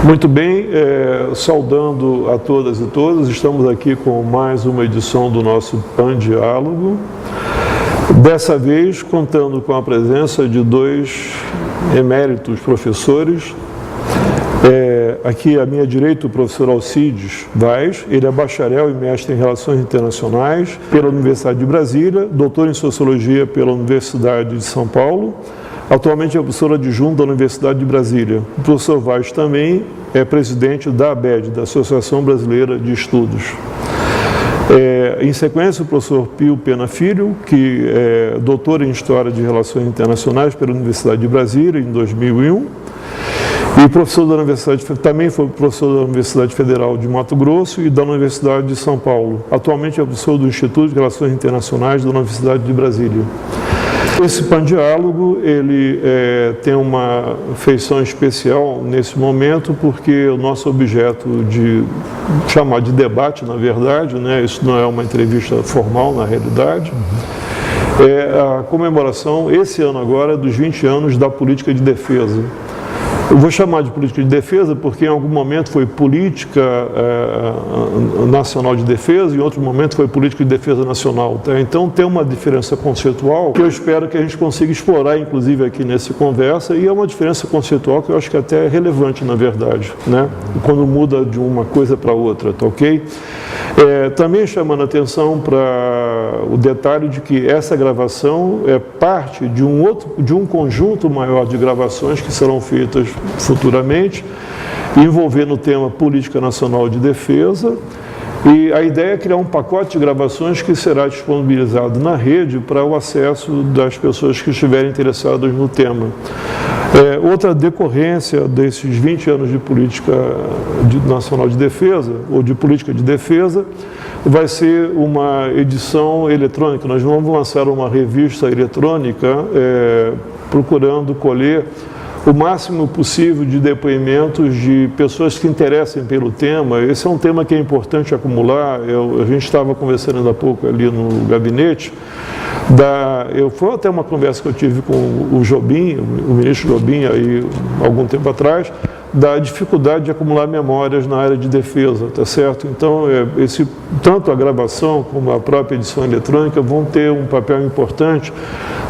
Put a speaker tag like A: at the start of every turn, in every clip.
A: Muito bem, saudando a todas e todos, estamos aqui com mais uma edição do nosso PAN Diálogo, dessa vez contando com a presença de dois eméritos professores. Aqui à minha direita o professor Alcides Vaz, ele é bacharel e mestre em Relações Internacionais pela Universidade de Brasília, doutor em Sociologia pela Universidade de São Paulo. Atualmente é professor adjunto da Universidade de Brasília. O professor Vaz também é presidente da ABED, da Associação Brasileira de Estudos. Em sequência, o professor Pio Pena Filho, que é doutor em História de Relações Internacionais pela Universidade de Brasília, em 2001. E professor da Universidade, também foi professor da Universidade Federal de Mato Grosso e da Universidade de São Paulo. Atualmente é professor do Instituto de Relações Internacionais da Universidade de Brasília. Esse PAN Diálogo, ele tem uma feição especial nesse momento, porque o nosso objeto de chamar de debate, na verdade, né, isso não é uma entrevista formal, na realidade, é a comemoração, esse ano agora, dos 20 anos da política de defesa. Eu vou chamar de política de defesa porque em algum momento foi política nacional de defesa e em outro momento foi política de defesa nacional. Tá? Então tem uma diferença conceitual que eu espero que a gente consiga explorar, inclusive aqui nessa conversa, e é uma diferença conceitual que eu acho que até é relevante, na verdade, né? Quando muda de uma coisa para outra, tá ok? Também chamando a atenção para o detalhe de que essa gravação é parte de um conjunto maior de gravações que serão feitas futuramente, envolvendo o tema Política Nacional de Defesa, e a ideia é criar um pacote de gravações que será disponibilizado na rede para o acesso das pessoas que estiverem interessadas no tema. Outra decorrência desses 20 anos de política nacional de defesa, ou de política de defesa, vai ser uma edição eletrônica. Nós vamos lançar uma revista eletrônica procurando colher o máximo possível de depoimentos de pessoas que se interessem pelo tema. Esse é um tema que é importante acumular. A gente estava conversando ainda há pouco ali no gabinete. Foi até uma conversa que eu tive com o Jobim, o ministro Jobim, aí, algum tempo atrás, da dificuldade de acumular memórias na área de defesa, tá certo? Então, tanto a gravação como a própria edição eletrônica vão ter um papel importante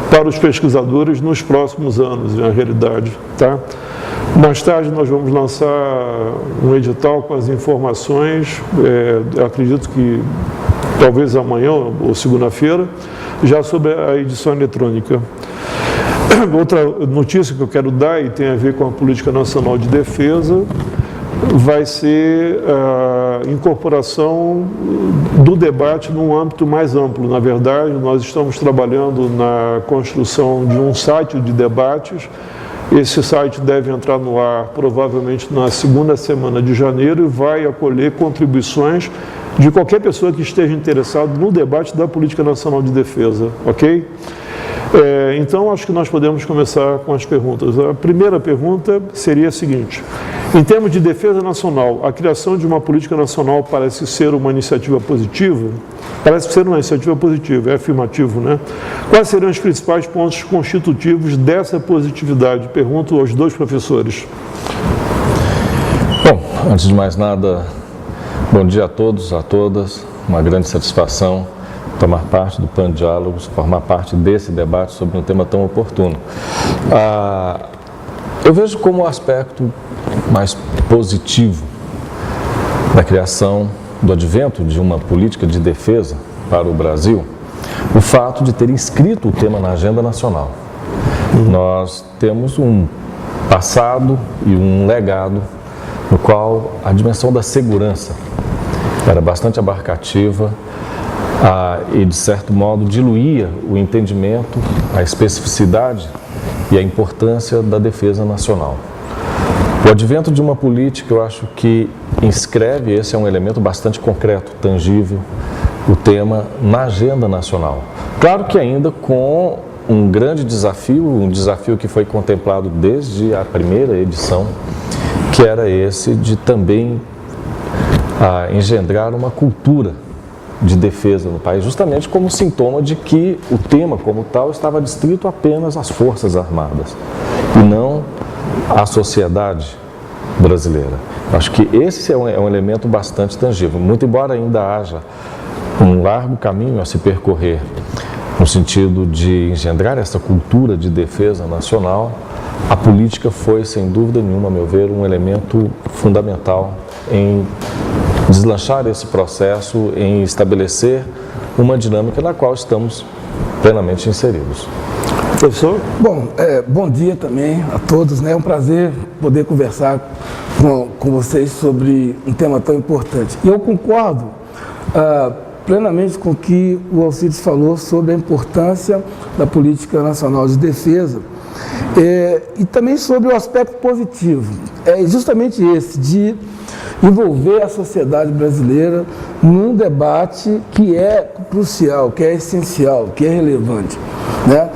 A: para os pesquisadores nos próximos anos, na realidade, tá? Mais tarde nós vamos lançar um edital com as informações, acredito que talvez amanhã ou segunda-feira, já sobre a edição eletrônica. Outra notícia que eu quero dar, e tem a ver com a Política Nacional de Defesa, vai ser a incorporação do debate num âmbito mais amplo. Na verdade, nós estamos trabalhando na construção de um site de debates. Esse site deve entrar no ar provavelmente na segunda semana de janeiro e vai acolher contribuições de qualquer pessoa que esteja interessada no debate da Política Nacional de Defesa, ok? Então, acho que nós podemos começar com as perguntas. A primeira pergunta seria a seguinte: em termos de defesa nacional, a criação de uma política nacional parece ser uma iniciativa positiva? Parece ser uma iniciativa positiva, é afirmativo, né? Quais seriam os principais pontos constitutivos dessa positividade? Pergunto aos dois professores.
B: Bom, antes de mais nada, bom dia a todos, a todas. Uma grande satisfação tomar parte do PAN Diálogos, formar parte desse debate sobre um tema tão oportuno. Eu vejo como o aspecto mais positivo da criação, do advento de uma política de defesa para o Brasil, o fato de ter inscrito o tema na agenda nacional. Nós temos um passado e um legado no qual a dimensão da segurança era bastante abarcativa, e, de certo modo, diluía o entendimento, a especificidade e a importância da defesa nacional. O advento de uma política, eu acho que inscreve, esse é um elemento bastante concreto, tangível, o tema na agenda nacional. Claro que ainda com um grande desafio, um desafio que foi contemplado desde a primeira edição, que era esse de também engendrar uma cultura de defesa no país, justamente como sintoma de que o tema como tal estava distrito apenas às Forças Armadas e não à sociedade brasileira. Acho que esse é um elemento bastante tangível, muito embora ainda haja um largo caminho a se percorrer no sentido de engendrar essa cultura de defesa nacional. A política foi, sem dúvida nenhuma, a meu ver, um elemento fundamental em deslanchar esse processo, em estabelecer uma dinâmica na qual estamos plenamente inseridos.
A: Professor?
C: Bom, bom dia também a todos, né? É um prazer poder conversar com vocês sobre um tema tão importante. E eu concordo plenamente com o que o Alcides falou sobre a importância da política nacional de defesa e também sobre o aspecto positivo. É justamente esse, de envolver a sociedade brasileira num debate que é crucial, que é essencial, que é relevante, né?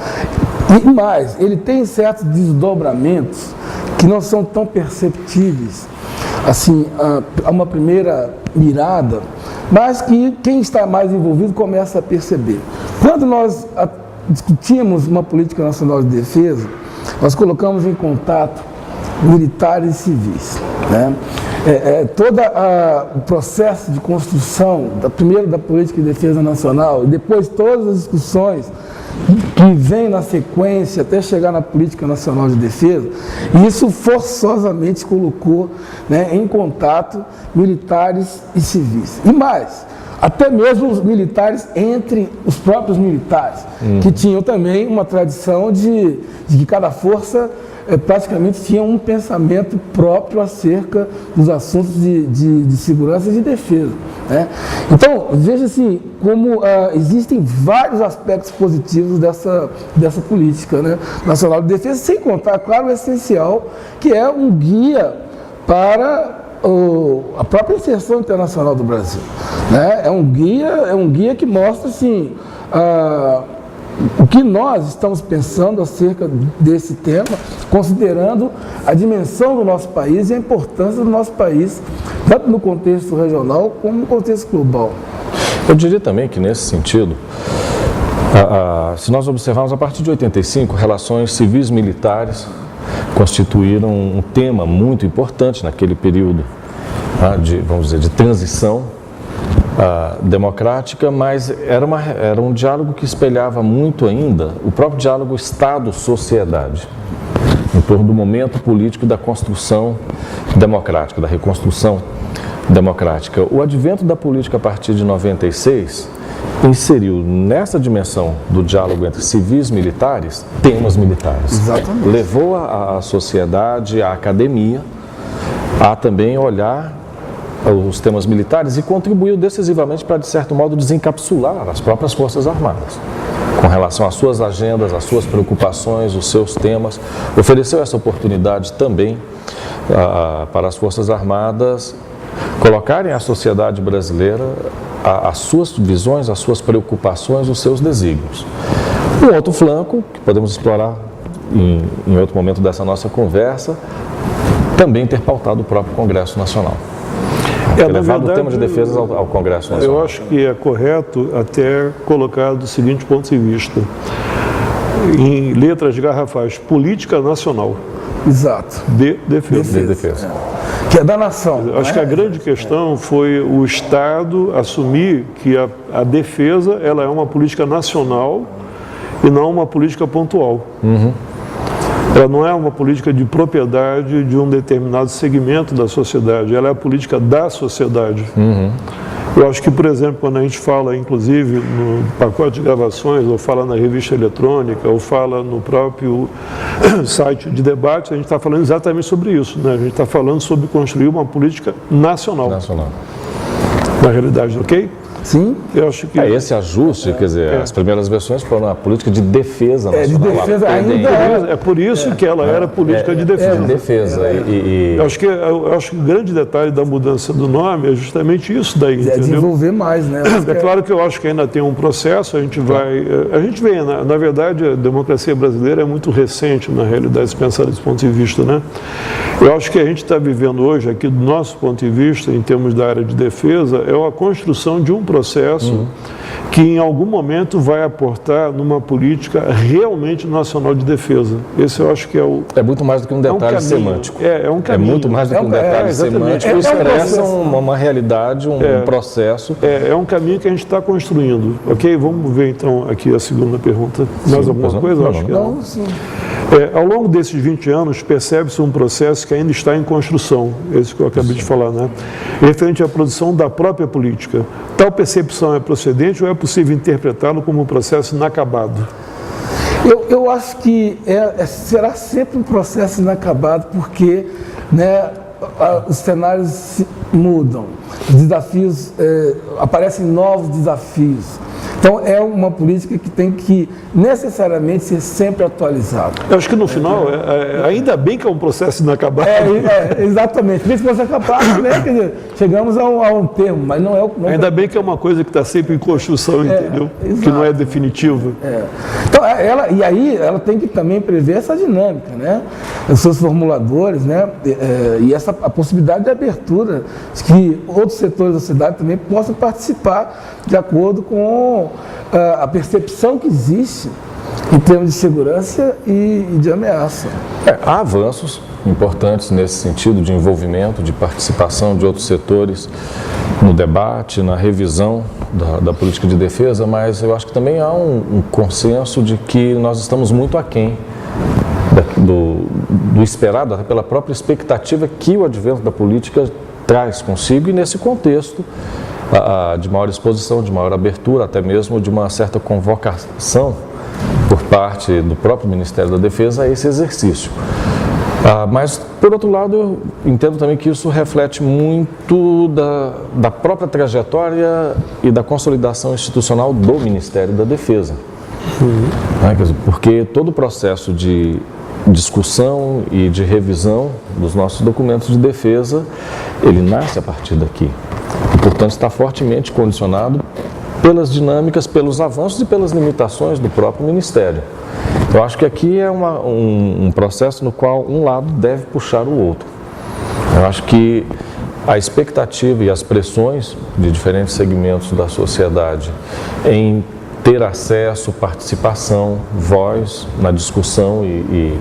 C: E mais, ele tem certos desdobramentos que não são tão perceptíveis, assim, a uma primeira mirada, mas que quem está mais envolvido começa a perceber. Quando nós discutimos uma política nacional de defesa, nós colocamos em contato militares e civis, né? Todo o processo de construção, primeiro da política de defesa nacional, e depois todas as discussões que vêm na sequência até chegar na política nacional de defesa, e isso forçosamente colocou, né, em contato militares e civis. E mais, até mesmo os militares entre os próprios militares, que tinham também uma tradição de que cada força praticamente tinha um pensamento próprio acerca dos assuntos de segurança e de defesa, né? Então, veja assim, como existem vários aspectos positivos dessa política, né, nacional de defesa, sem contar, claro, o essencial, que é um guia para a própria inserção internacional do Brasil, né? É um guia que mostra, assim, o que nós estamos pensando acerca desse tema, considerando a dimensão do nosso país e a importância do nosso país, tanto no contexto regional como no contexto global.
B: Eu diria também que, nesse sentido, se nós observarmos, a partir de 85, relações civis militares constituíram um tema muito importante naquele período, vamos dizer, de transição democrática, mas era um diálogo que espelhava muito ainda o próprio diálogo Estado-sociedade, em torno do momento político da construção democrática, da reconstrução democrática. O advento da política a partir de 96 inseriu nessa dimensão do diálogo entre civis e militares temas militares.
C: Exatamente.
B: Levou a sociedade, a academia, a também olhar os temas militares e contribuiu decisivamente para, de certo modo, desencapsular as próprias Forças Armadas com relação às suas agendas, às suas preocupações, os seus temas. Ofereceu essa oportunidade também para as Forças Armadas colocarem à sociedade brasileira as suas visões, as suas preocupações, os seus desígnios. Um outro flanco, que podemos explorar em outro momento dessa nossa conversa, também ter pautado o próprio Congresso Nacional. Levado o tema de defesa ao Congresso Nacional.
A: Eu acho que é correto até colocar do seguinte ponto de vista, em letras garrafais, política nacional.
C: Exato.
A: De defesa.
C: Que é da nação.
A: Acho que a grande questão foi o Estado assumir que a defesa ela é uma política nacional e não uma política pontual. Ela não é uma política de propriedade de um determinado segmento da sociedade, ela é a política da sociedade. Eu acho que, por exemplo, quando a gente fala, inclusive, no pacote de gravações, ou fala na revista eletrônica, ou fala no próprio site de debate, a gente está falando exatamente sobre isso, né? A gente está falando sobre construir uma política nacional. Na realidade, ok?
C: Sim.
A: Eu acho que
B: esse ajuste, quer dizer, as primeiras versões foram a política de defesa nacional.
C: De defesa ainda
A: é por isso que ela era política de defesa. Eu acho que o grande detalhe da mudança do nome é justamente isso daí, entendeu?
C: Desenvolver mais, né?
A: É claro que eu acho que ainda tem um processo, a gente vê, na verdade, a democracia brasileira é muito recente, na realidade, se pensar desse ponto de vista, né? Eu acho que a gente está vivendo hoje, aqui do nosso ponto de vista, em termos da área de defesa, é a construção de um processo que em algum momento vai aportar numa política realmente nacional de defesa. Esse eu acho que é o...
B: É muito mais do que um detalhe semântico.
A: É um caminho.
B: É muito mais do que um detalhe semântico. Expressa uma realidade, um processo.
A: É um caminho que a gente está construindo. Ok? Vamos ver então aqui a segunda pergunta. Mais alguma coisa? Acho que não.
C: Sim.
A: Ao longo desses 20 anos, percebe-se um processo que ainda está em construção, esse que eu acabei de falar, né? Referente à produção da própria política. Tal percepção é procedente ou é possível interpretá-lo como um processo inacabado?
C: Eu acho que será sempre um processo inacabado, porque, né, os cenários mudam, os desafios, aparecem novos desafios. Então, é uma política que tem que necessariamente ser sempre atualizada.
A: Eu acho que no final, ainda bem que é um processo inacabado.
C: Exatamente. Por isso que você é capaz, né? Quer dizer, chegamos a um termo, mas não é o...
A: Ainda bem que é uma coisa que está sempre em construção, entendeu?
C: Exato.
A: Que não é definitiva.
C: Então, ela tem que também prever essa dinâmica, né? Os seus formuladores, né? E a possibilidade de abertura, de que outros setores da sociedade também possam participar de acordo com a percepção que existe em termos de segurança e de ameaça.
B: Há avanços importantes nesse sentido de envolvimento, de participação de outros setores no debate, na revisão da política de defesa, mas eu acho que também há um consenso de que nós estamos muito aquém do esperado, até pela própria expectativa que o advento da política traz consigo, e nesse contexto de maior exposição, de maior abertura, até mesmo de uma certa convocação por parte do próprio Ministério da Defesa a esse exercício. Mas, por outro lado, eu entendo também que isso reflete muito da própria trajetória e da consolidação institucional do Ministério da Defesa. Porque todo o processo de discussão e de revisão dos nossos documentos de defesa, ele nasce a partir daqui. E, portanto, está fortemente condicionado pelas dinâmicas, pelos avanços e pelas limitações do próprio Ministério. Eu acho que aqui é um processo no qual um lado deve puxar o outro. Eu acho que a expectativa e as pressões de diferentes segmentos da sociedade em ter acesso, participação, voz na discussão e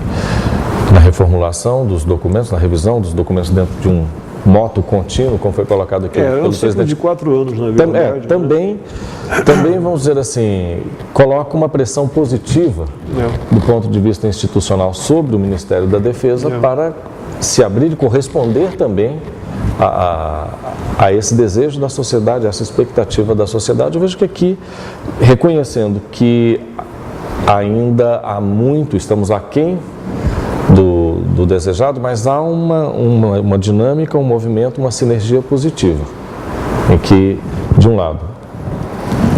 B: na reformulação dos documentos, na revisão dos documentos dentro de um moto contínuo, como foi colocado aqui pelo presidente.
A: De 4 anos, na verdade.
B: Também, vamos dizer assim, coloca uma pressão positiva do ponto de vista institucional sobre o Ministério da Defesa para se abrir e corresponder também a esse desejo da sociedade, a essa expectativa da sociedade. Eu vejo que aqui, reconhecendo que ainda há muito, estamos aquém do desejado, mas há uma dinâmica, um movimento, uma sinergia positiva, em que, de um lado,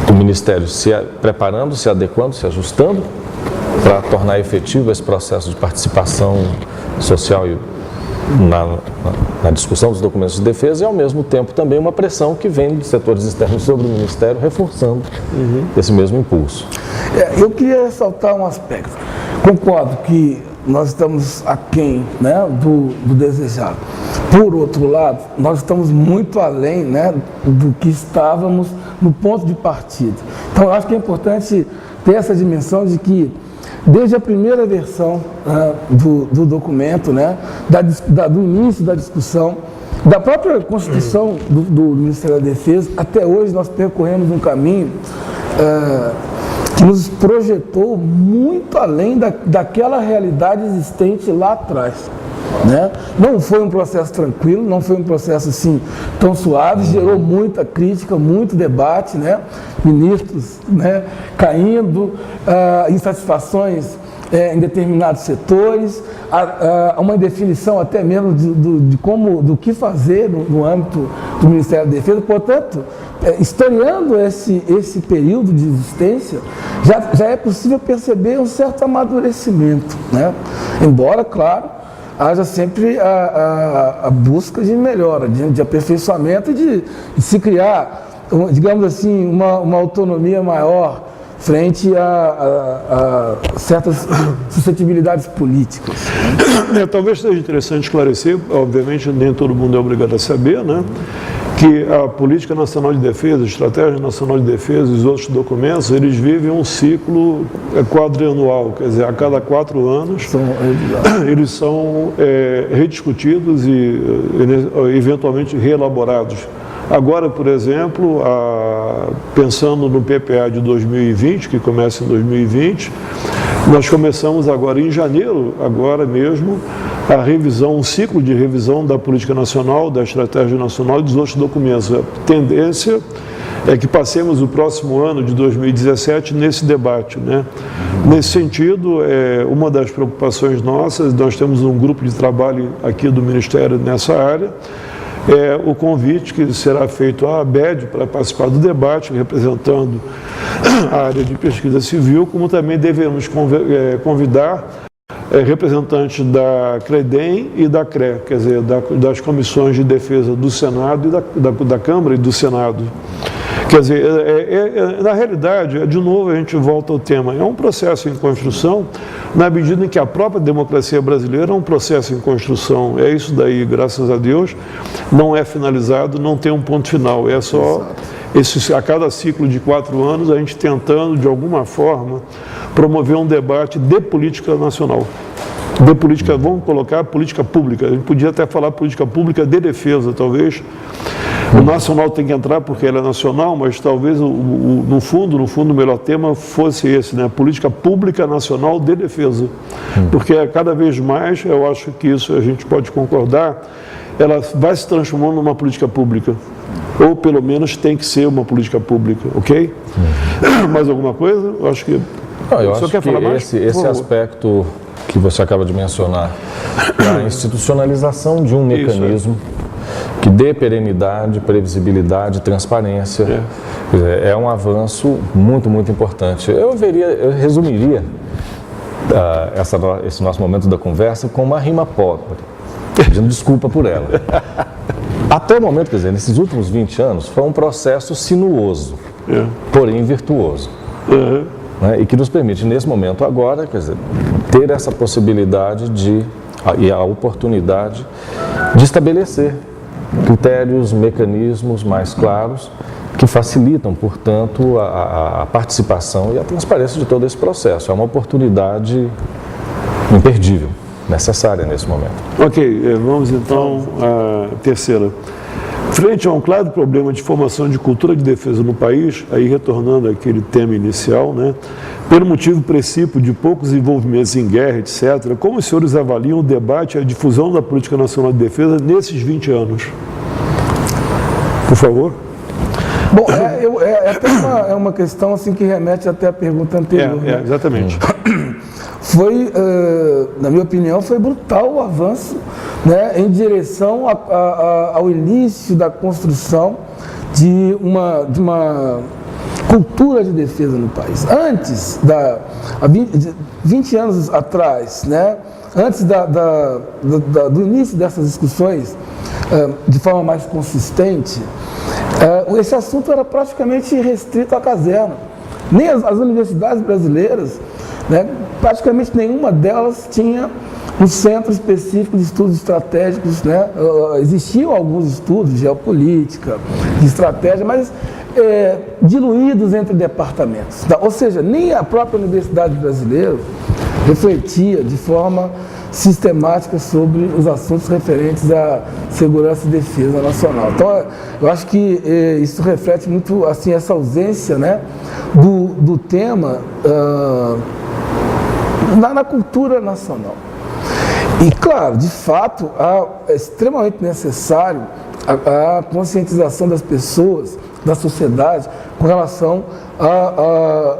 B: o Ministério se preparando, se adequando, se ajustando para tornar efetivo esse processo de participação social e na discussão dos documentos de defesa, e ao mesmo tempo também uma pressão que vem dos setores externos sobre o Ministério, reforçando esse mesmo impulso.
C: Eu queria ressaltar um aspecto. Concordo que nós estamos aquém, né, do desejado. Por outro lado, nós estamos muito além, né, do que estávamos no ponto de partida. Então, eu acho que é importante ter essa dimensão de que, desde a primeira versão do documento, né, do início da discussão, da própria Constituição do Ministério da Defesa, até hoje nós percorremos um caminho que nos projetou muito além daquela realidade existente lá atrás. Né? Não foi um processo tranquilo, não foi um processo assim tão suave, gerou muita crítica, muito debate, né? Ministros, né, caindo, insatisfações em determinados setores, uma indefinição até mesmo do que fazer no âmbito do Ministério da Defesa. Portanto, historiando esse período de existência, já é possível perceber um certo amadurecimento, né? Embora, claro, haja sempre a busca de melhora, de aperfeiçoamento e de se criar, digamos assim, uma autonomia maior frente a certas suscetibilidades políticas.
A: Talvez seja interessante esclarecer, obviamente nem todo mundo é obrigado a saber, né, que a Política Nacional de Defesa, a Estratégia Nacional de Defesa e os outros documentos, eles vivem um ciclo quadrianual, quer dizer, a cada 4 anos eles são rediscutidos e eventualmente reelaborados. Agora, por exemplo, pensando no PPA de 2020, que começa em 2020, nós começamos agora em janeiro, agora mesmo, a revisão, um ciclo de revisão da Política Nacional, da Estratégia Nacional e dos outros documentos. A tendência é que passemos o próximo ano de 2017 nesse debate, né? Nesse sentido, uma das preocupações nossas, nós temos um grupo de trabalho aqui do Ministério nessa área, o convite que será feito à ABED para participar do debate, representando a área de pesquisa civil, como também devemos convidar representantes da CREDEM e da CRE, quer dizer, das comissões de defesa do Senado e da Câmara e do Senado. Quer dizer, na realidade, de novo a gente volta ao tema, é um processo em construção, na medida em que a própria democracia brasileira é um processo em construção. É isso daí, graças a Deus, não é finalizado, não tem um ponto final, é só a cada ciclo de 4 anos a gente tentando, de alguma forma, promover um debate de política nacional. De política, vamos colocar política pública, a gente podia até falar política pública de defesa, talvez. O nacional tem que entrar porque ele é nacional, mas talvez no fundo o melhor tema fosse esse, né? Política pública nacional de defesa. Porque cada vez mais, eu acho que isso a gente pode concordar, ela vai se transformando numa política pública. Ou pelo menos tem que ser uma política pública, ok? Mais alguma coisa? Eu acho que...
B: eu acho que esse aspecto que você acaba de mencionar, a institucionalização de um mecanismo que dê perenidade, previsibilidade, transparência, é um avanço muito, muito importante. Eu resumiria esse nosso momento da conversa com uma rima pobre, pedindo desculpa por ela. Até o momento, quer dizer, nesses últimos 20 anos, foi um processo sinuoso, porém virtuoso. Né, e que nos permite, nesse momento agora, quer dizer, ter essa possibilidade e a oportunidade de estabelecer critérios, mecanismos mais claros que facilitam, portanto, a participação e a transparência de todo esse processo. É uma oportunidade imperdível, necessária nesse momento.
A: Ok, vamos então à terceira. Frente a um claro problema de formação de cultura de defesa no país, aí retornando àquele tema inicial, né, pelo motivo princípio de poucos envolvimentos em guerra, etc., como os senhores avaliam o debate e a difusão da Política Nacional de Defesa nesses 20 anos? Por favor.
C: Bom, é uma questão assim, que remete até à pergunta anterior. Né?
A: Exatamente.
C: Foi, na minha opinião, foi brutal o avanço, né, em direção ao início da construção de uma cultura de defesa no país. Antes, 20 anos atrás, né, antes do início dessas discussões, de forma mais consistente, esse assunto era praticamente restrito à caserna. Nem as universidades brasileiras, né, praticamente nenhuma delas tinha um centro específico de estudos estratégicos, né? Existiam alguns estudos de geopolítica, de estratégia, mas diluídos entre departamentos. Ou seja, nem a própria universidade brasileira refletia de forma sistemática sobre os assuntos referentes à segurança e defesa nacional. Então, eu acho que isso reflete muito assim, essa ausência, né, do tema na cultura nacional. E, claro, de fato, é extremamente necessário a conscientização das pessoas, da sociedade, com relação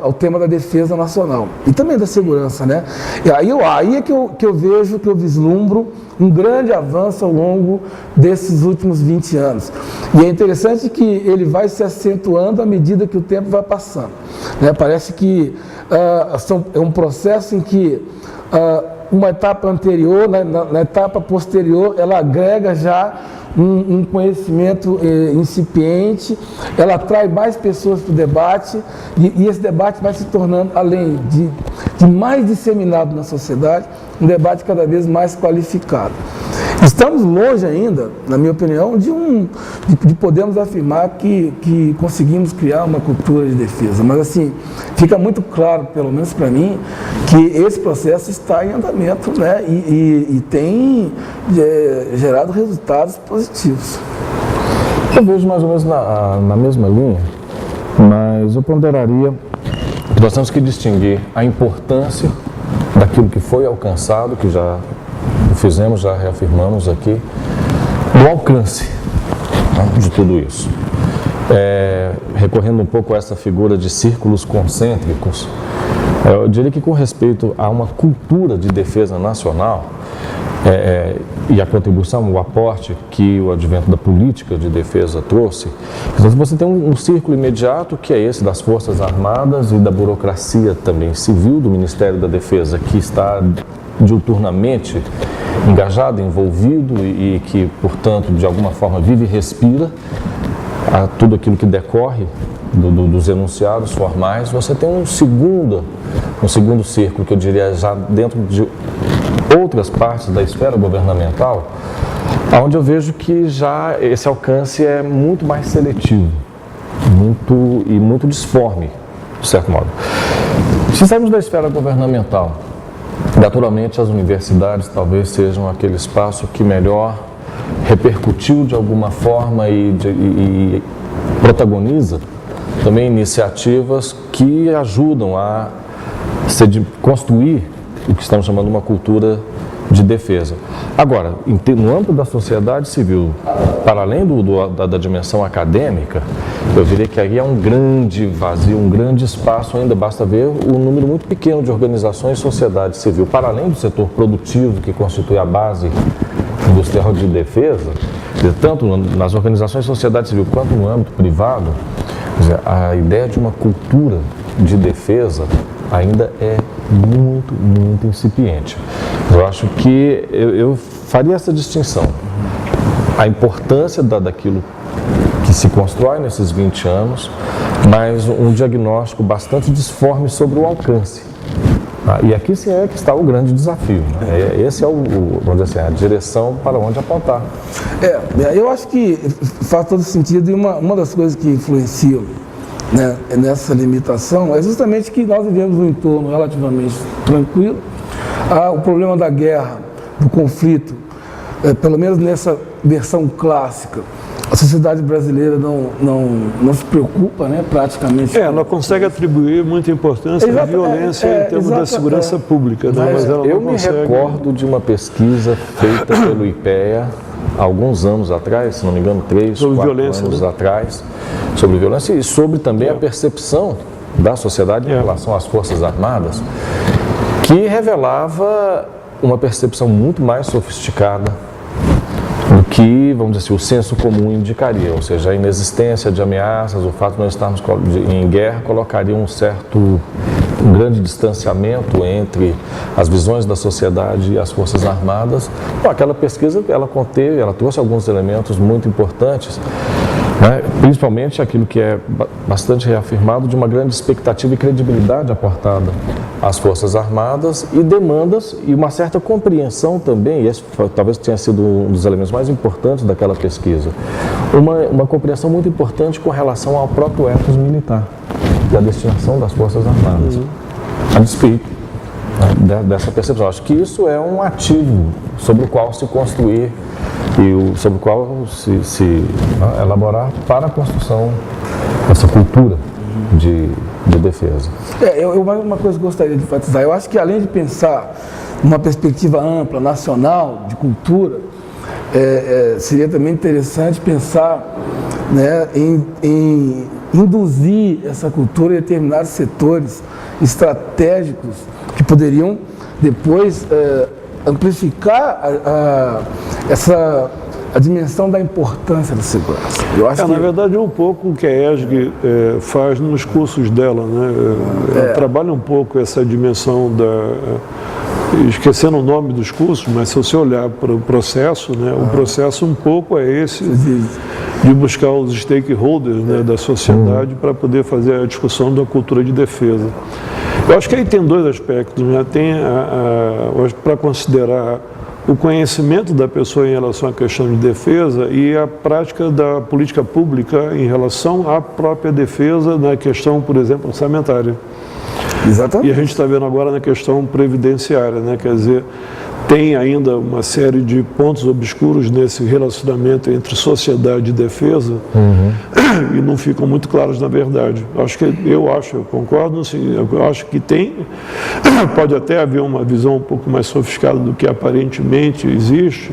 C: ao tema da defesa nacional e também da segurança, né? E aí é que eu vejo, que eu vislumbro um grande avanço ao longo desses últimos 20 anos. E é interessante que ele vai se acentuando à medida que o tempo vai passando, né? Parece que é um processo em que uma etapa anterior, na etapa posterior, ela agrega já um conhecimento incipiente, ela atrai mais pessoas para o debate e esse debate vai se tornando, além de mais disseminado na sociedade, um debate cada vez mais qualificado. Estamos longe ainda, na minha opinião, de podermos afirmar que conseguimos criar uma cultura de defesa. Mas, assim, fica muito claro, pelo menos para mim, que esse processo está em andamento, né? E tem gerado resultados positivos.
B: Eu vejo mais ou menos na mesma linha, mas eu ponderaria que nós temos que distinguir a importância daquilo que foi alcançado, que já fizemos, já reafirmamos aqui, do alcance, né, de tudo isso. Recorrendo um pouco a essa figura de círculos concêntricos, eu diria que com respeito a uma cultura de defesa nacional, e a contribuição, o aporte que o advento da política de defesa trouxe, então você tem um círculo imediato que é esse das Forças Armadas e da burocracia também civil do Ministério da Defesa, que está diuturnamente engajado, envolvido e que, portanto, de alguma forma vive e respira a tudo aquilo que decorre dos enunciados formais. Você tem um segundo círculo, que eu diria já dentro de outras partes da esfera governamental, onde eu vejo que já esse alcance é muito mais seletivo, muito disforme, de certo modo. Se sairmos da esfera governamental, naturalmente as universidades talvez sejam aquele espaço que melhor repercutiu de alguma forma e protagoniza também iniciativas que ajudam a construir o que estamos chamando de uma cultura de defesa. Agora, no âmbito da sociedade civil, para além da dimensão acadêmica, eu diria que aí é um grande vazio, um grande espaço, ainda basta ver o número muito pequeno de organizações de sociedade civil, para além do setor produtivo, que constitui a base industrial de defesa, tanto nas organizações de sociedade civil quanto no âmbito privado, a ideia de uma cultura de defesa ainda é muito incipiente. Eu acho que eu faria essa distinção. A importância daquilo que se constrói nesses 20 anos, mas um diagnóstico bastante disforme sobre o alcance. E aqui sim é que está o grande desafio, né? Esse é vamos dizer assim, a direção para onde apontar.
C: Eu acho que faz todo sentido, e uma das coisas que influenciam, né, nessa limitação é justamente que nós vivemos um entorno relativamente tranquilo. O problema da guerra, do conflito, pelo menos nessa versão clássica, a sociedade brasileira não se preocupa, né, praticamente.
A: Ela consegue atribuir muita importância à violência em termos da segurança pública, né? Mas ela
B: eu
A: não consegue...
B: me recordo de uma pesquisa feita pelo IPEA há alguns anos atrás, se não me engano, 3, 4 anos atrás, sobre violência e sobre também a percepção da sociedade em relação às Forças Armadas, que revelava uma percepção muito mais sofisticada do que, vamos dizer assim, o senso comum indicaria, ou seja, a inexistência de ameaças, o fato de nós estarmos em guerra colocaria um grande distanciamento entre as visões da sociedade e as Forças Armadas. Bom, aquela pesquisa, ela trouxe alguns elementos muito importantes, né? Principalmente aquilo que é bastante reafirmado de uma grande expectativa e credibilidade aportada às Forças Armadas e demandas e uma certa compreensão também, e esse talvez tenha sido um dos elementos mais importantes daquela pesquisa, uma compreensão muito importante com relação ao próprio ethos militar e a destinação das Forças Armadas, a despeito, né, dessa percepção. Acho que isso é um ativo sobre o qual se construir e sobre o qual se elaborar para a construção dessa cultura de defesa.
C: Uma coisa que eu gostaria de enfatizar, eu acho que além de pensar numa perspectiva ampla, nacional, de cultura, seria também interessante pensar, né, em induzir essa cultura em determinados setores estratégicos que poderiam depois amplificar a dimensão da importância da segurança. Eu acho
A: Na verdade, é um pouco o que a ESG faz nos cursos dela, né? Ela trabalha um pouco essa dimensão esquecendo o nome dos cursos, mas se você olhar para o processo, né, o processo um pouco é esse, de buscar os stakeholders, né, da sociedade para poder fazer a discussão da cultura de defesa. Eu acho que aí tem dois aspectos, né? Tem para considerar o conhecimento da pessoa em relação à questão de defesa e a prática da política pública em relação à própria defesa na questão, por exemplo, orçamentária.
C: Exatamente.
A: E a gente está vendo agora na questão previdenciária, né? Quer dizer, tem ainda uma série de pontos obscuros nesse relacionamento entre sociedade e defesa e não ficam muito claros na verdade. Eu concordo, assim, eu acho que pode até haver uma visão um pouco mais sofisticada do que aparentemente existe,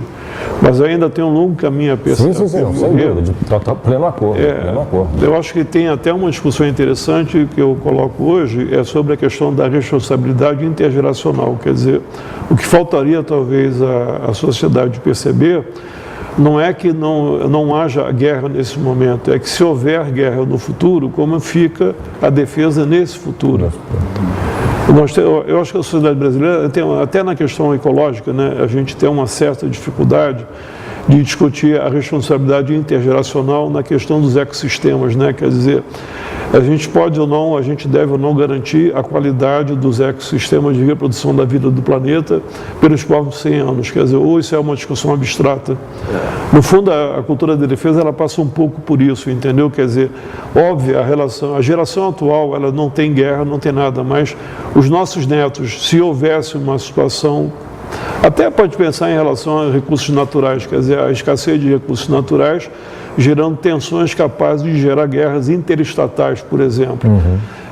A: mas ainda tem um longo caminho a percorrer.
B: Sim, sem dúvida, está pleno acordo.
A: Eu acho que tem até uma discussão interessante que eu coloco hoje, é sobre a questão da responsabilidade intergeracional, quer dizer, o que faltaria talvez a sociedade perceber não é que não haja guerra nesse momento, é que se houver guerra no futuro, como fica a defesa nesse futuro. Eu acho que a sociedade brasileira, até na questão ecológica, né, a gente tem uma certa dificuldade de discutir a responsabilidade intergeracional na questão dos ecossistemas, né? Quer dizer, a gente pode ou não, a gente deve ou não garantir a qualidade dos ecossistemas de reprodução da vida do planeta pelos próximos 100 anos. Quer dizer, ou isso é uma discussão abstrata. No fundo, a cultura da defesa, ela passa um pouco por isso, entendeu? Quer dizer, óbvio, a geração atual, ela não tem guerra, não tem nada, mas os nossos netos, se houvesse uma situação, até pode pensar em relação a recursos naturais, quer dizer, a escassez de recursos naturais gerando tensões capazes de gerar guerras interestatais, por exemplo.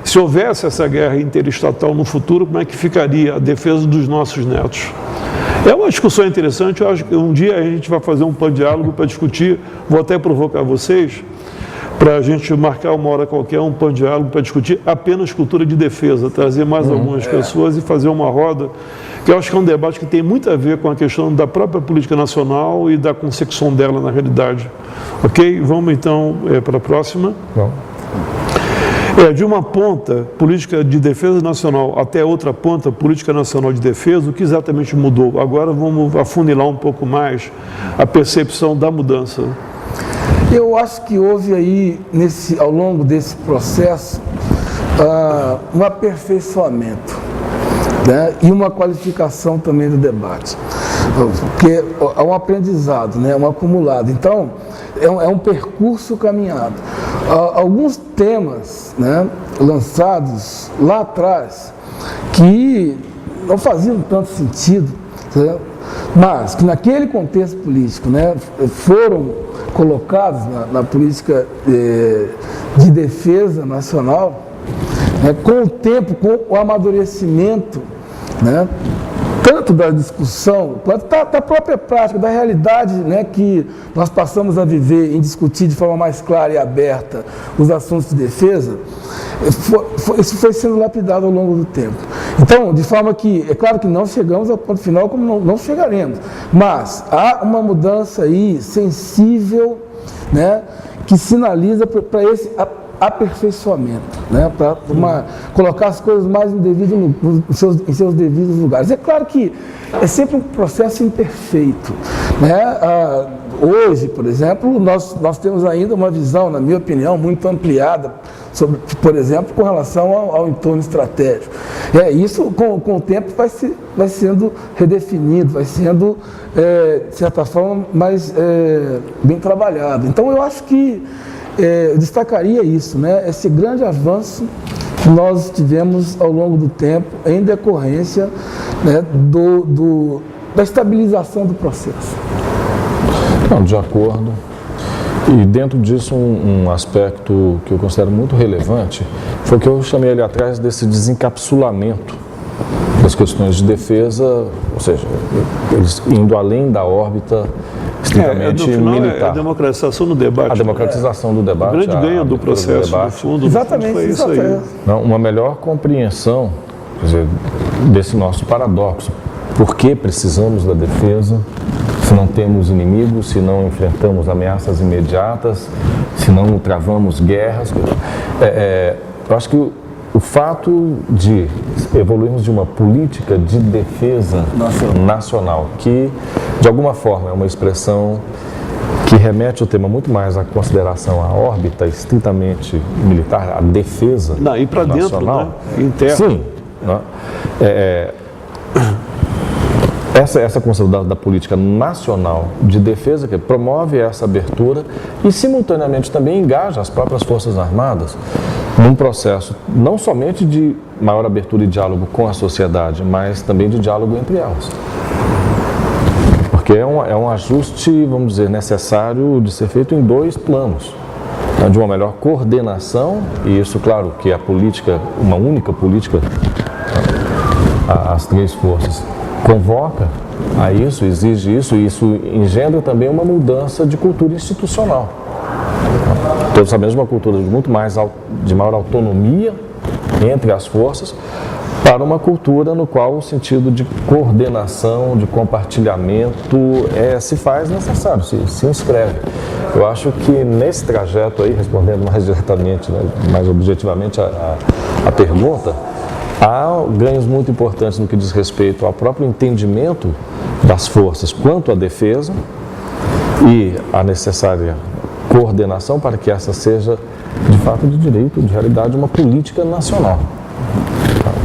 A: Se houvesse essa guerra interestatal no futuro, como é que ficaria a defesa dos nossos netos? É uma discussão interessante, eu acho que um dia a gente vai fazer um pan-diálogo para discutir, vou até provocar vocês, para a gente marcar uma hora qualquer, um pan-diálogo para discutir apenas cultura de defesa, trazer mais algumas pessoas e fazer uma roda, que eu acho que é um debate que tem muito a ver com a questão da própria política nacional e da consecução dela na realidade. Ok? Vamos então para a próxima.
B: Bom.
A: De uma ponta, política de defesa nacional, até outra ponta, política nacional de defesa, o que exatamente mudou? Agora vamos afunilar um pouco mais a percepção da mudança.
C: Eu acho que houve aí, ao longo desse processo, um aperfeiçoamento, né? E uma qualificação também do debate, porque é um aprendizado, né? Um acumulado. Então, é um percurso caminhado. Alguns temas, né, lançados lá atrás que não faziam tanto sentido, né? Mas que naquele contexto político, né, foram colocados na política de defesa nacional, né, com o tempo, com o amadurecimento, né, tanto da discussão quanto da própria prática, da realidade, né, que nós passamos a viver em discutir de forma mais clara e aberta os assuntos de defesa, isso foi sendo lapidado ao longo do tempo. Então, de forma que, é claro que não chegamos ao ponto final, como não chegaremos, mas há uma mudança aí sensível, né, que sinaliza para esse aperfeiçoamento, né, para colocar as coisas mais em seus devidos lugares. É claro que é sempre um processo imperfeito, né? Hoje, por exemplo, nós temos ainda uma visão, na minha opinião, muito ampliada sobre, por exemplo, com relação ao entorno estratégico. Isso, com o tempo, vai sendo redefinido, vai sendo, de certa forma, mais bem trabalhado. Então, eu acho que eu destacaria isso, né? Esse grande avanço que nós tivemos ao longo do tempo em decorrência, né, da estabilização do processo.
B: Não, de acordo. E dentro disso, um aspecto que eu considero muito relevante foi o que eu chamei ali atrás desse desencapsulamento das questões de defesa, ou seja, eles indo além da órbita estritamente militar.
A: É a democratização do debate.
B: A democratização do debate.
A: O grande ganho do processo, no fundo,
C: exatamente,
A: foi isso aí.
B: Não, uma melhor compreensão, quer dizer, desse nosso paradoxo. Por que precisamos da defesa se não temos inimigos, se não enfrentamos ameaças imediatas, se não travamos guerras? Eu acho que o fato de evoluirmos de uma política de defesa nacional, que de alguma forma é uma expressão que remete o tema muito mais à consideração à órbita estritamente militar, à defesa nacional.
A: E para dentro, né? Interno.
B: Sim. essa construção da política nacional de defesa, que promove essa abertura e, simultaneamente, também engaja as próprias Forças Armadas num processo não somente de maior abertura e diálogo com a sociedade, mas também de diálogo entre elas. Porque é um ajuste, vamos dizer, necessário de ser feito em dois planos. De uma melhor coordenação, e isso, claro, que a política, uma única política, as três forças, convoca a isso, exige isso, e isso engendra também uma mudança de cultura institucional. Todos sabemos uma cultura de maior autonomia entre as forças, para uma cultura no qual o sentido de coordenação, de compartilhamento se faz necessário, se inscreve. Eu acho que nesse trajeto aí, respondendo mais diretamente, né, mais objetivamente a pergunta, há ganhos muito importantes no que diz respeito ao próprio entendimento das forças quanto à defesa e a necessária coordenação para que essa seja, de fato, de direito, de realidade, uma política nacional.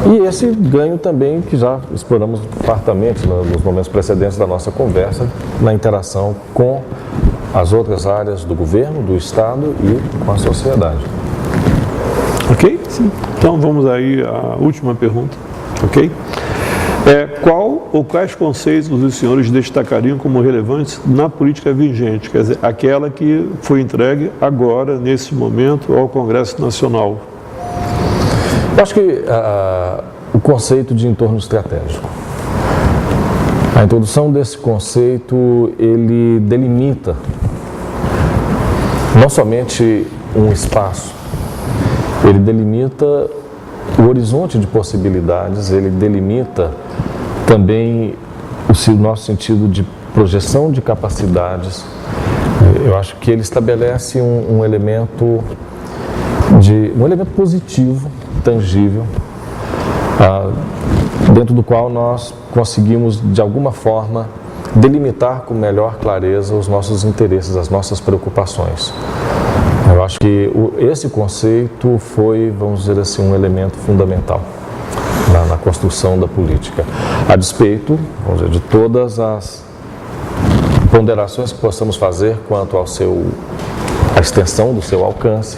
B: E esse ganho também que já exploramos fartamente nos momentos precedentes da nossa conversa, na interação com as outras áreas do governo, do Estado e com a sociedade.
A: Ok? Sim. Então vamos aí à última pergunta. Ok? Qual ou quais conceitos os senhores destacariam como relevantes na política vigente? Quer dizer, aquela que foi entregue agora, nesse momento, ao Congresso Nacional.
B: Eu acho que o conceito de entorno estratégico. A introdução desse conceito, ele delimita não somente um espaço, ele delimita o horizonte de possibilidades, ele delimita também o nosso sentido de projeção de capacidades. Eu acho que ele estabelece um elemento positivo, tangível, dentro do qual nós conseguimos, de alguma forma, delimitar com melhor clareza os nossos interesses, as nossas preocupações. Eu acho que esse conceito foi, vamos dizer assim, um elemento fundamental na construção da política, a despeito, vamos dizer, de todas as ponderações que possamos fazer quanto à extensão do seu alcance,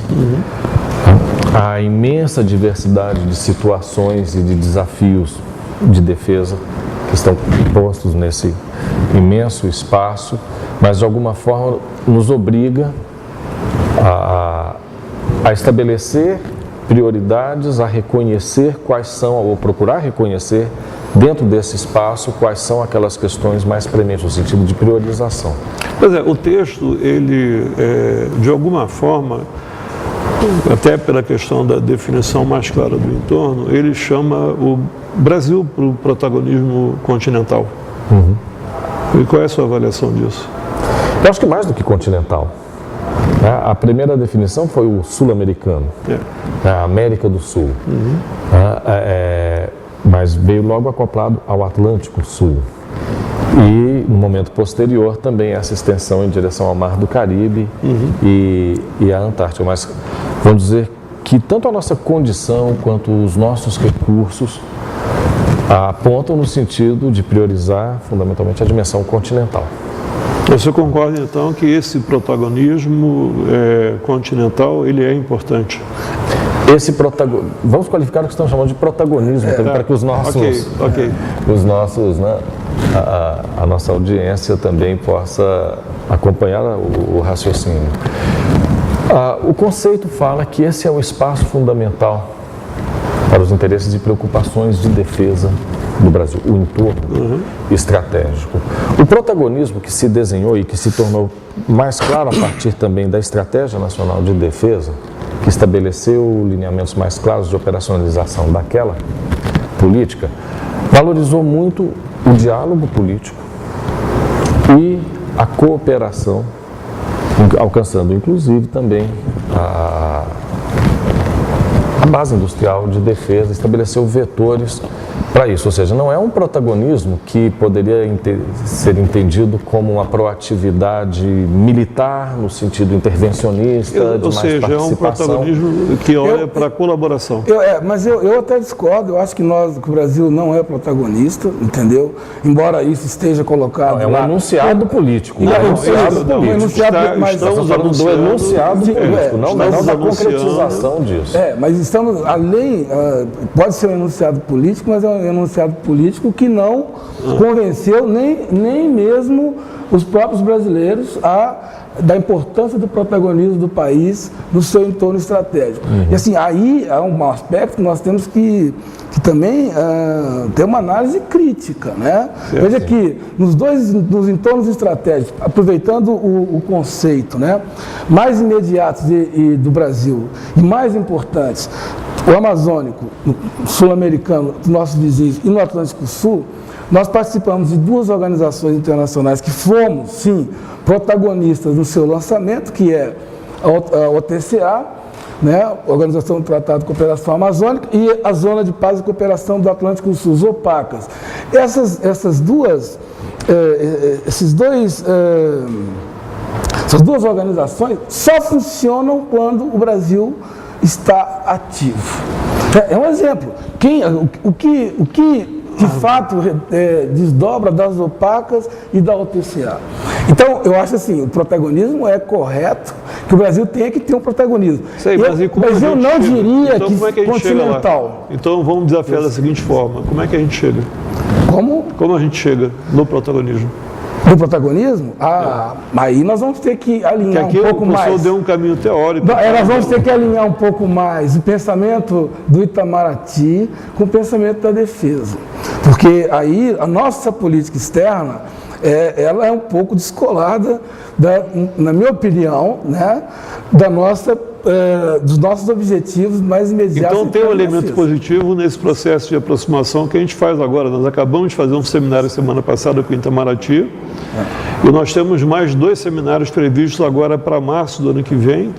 B: a imensa diversidade de situações e de desafios de defesa que estão postos nesse imenso espaço, mas de alguma forma nos obriga a estabelecer prioridades, a reconhecer quais são, ou procurar reconhecer dentro desse espaço quais são aquelas questões mais prementes, no sentido de priorização.
A: Pois é, o texto, ele, de alguma forma, até pela questão da definição mais clara do entorno, ele chama o Brasil para o protagonismo continental. E qual é a sua avaliação disso?
B: Eu acho que mais do que continental. A primeira definição foi o sul-americano, a América do Sul, mas veio logo acoplado ao Atlântico Sul. E no momento posterior também essa extensão em direção ao Mar do Caribe e à Antártica. Mas vamos dizer que tanto a nossa condição quanto os nossos recursos apontam no sentido de priorizar fundamentalmente a dimensão continental.
A: Você concorda então que esse protagonismo continental ele é importante?
B: Vamos qualificar o que estamos chamando de protagonismo, para que os nossos, a nossa audiência também possa acompanhar o raciocínio. O conceito fala que esse é o espaço fundamental para os interesses e preocupações de defesa do Brasil, o entorno estratégico. O protagonismo que se desenhou e que se tornou mais claro a partir também da Estratégia Nacional de Defesa, que estabeleceu lineamentos mais claros de operacionalização daquela política, valorizou muito o diálogo político e a cooperação, alcançando inclusive também a base industrial de defesa, estabeleceu vetores para isso, ou seja, não é um protagonismo que poderia ser entendido como uma proatividade militar, no sentido intervencionista, de
A: ou
B: mais
A: seja,
B: participação.
A: É um protagonismo que olha para a colaboração.
C: Mas eu até discordo, eu acho que o Brasil não é protagonista, entendeu? Embora isso esteja colocado
B: É um
C: lá.
B: enunciado político.
A: Estamos
B: falando do enunciado político, não da concretização disso.
C: Mas estamos além, pode ser um enunciado político, mas é um enunciado político que não convenceu nem mesmo os próprios brasileiros da importância do protagonismo do país no seu entorno estratégico. E assim, aí há um aspecto que nós temos que também ter uma análise crítica, né? Veja que nos entornos estratégicos, aproveitando o conceito, né, mais imediatos do Brasil e mais importantes, o amazônico, o sul-americano, dos nossos vizinhos e no Atlântico Sul, nós participamos de 2 organizações internacionais que fomos, sim, protagonistas no seu lançamento, que é a OTCA, né, Organização do Tratado de Cooperação Amazônica, e a Zona de Paz e Cooperação do Atlântico Sul, os OPACAS. Essas duas organizações só funcionam quando o Brasil está ativo. É um exemplo. O que de fato desdobra das OPACAS e da OTCA. Então, eu acho assim, o protagonismo é correto, que o Brasil tenha que ter um protagonismo. Mas eu não diria que continental.
A: Então, vamos desafiar da seguinte forma, como é que a gente chega? Como a gente chega no protagonismo?
C: Do protagonismo? Aí nós vamos ter que alinhar um pouco mais.
A: O professor deu um caminho teórico.
C: Nós vamos ter que alinhar um pouco mais o pensamento do Itamaraty com o pensamento da defesa. Porque aí a nossa política externa, ela é um pouco descolada, na minha opinião, né, dos nossos objetivos mais imediatos.
A: Então tem um elemento positivo nesse processo de aproximação que a gente faz agora. Nós acabamos de fazer um seminário semana passada com o Itamaraty e nós temos mais 2 seminários previstos agora para março do ano que vem.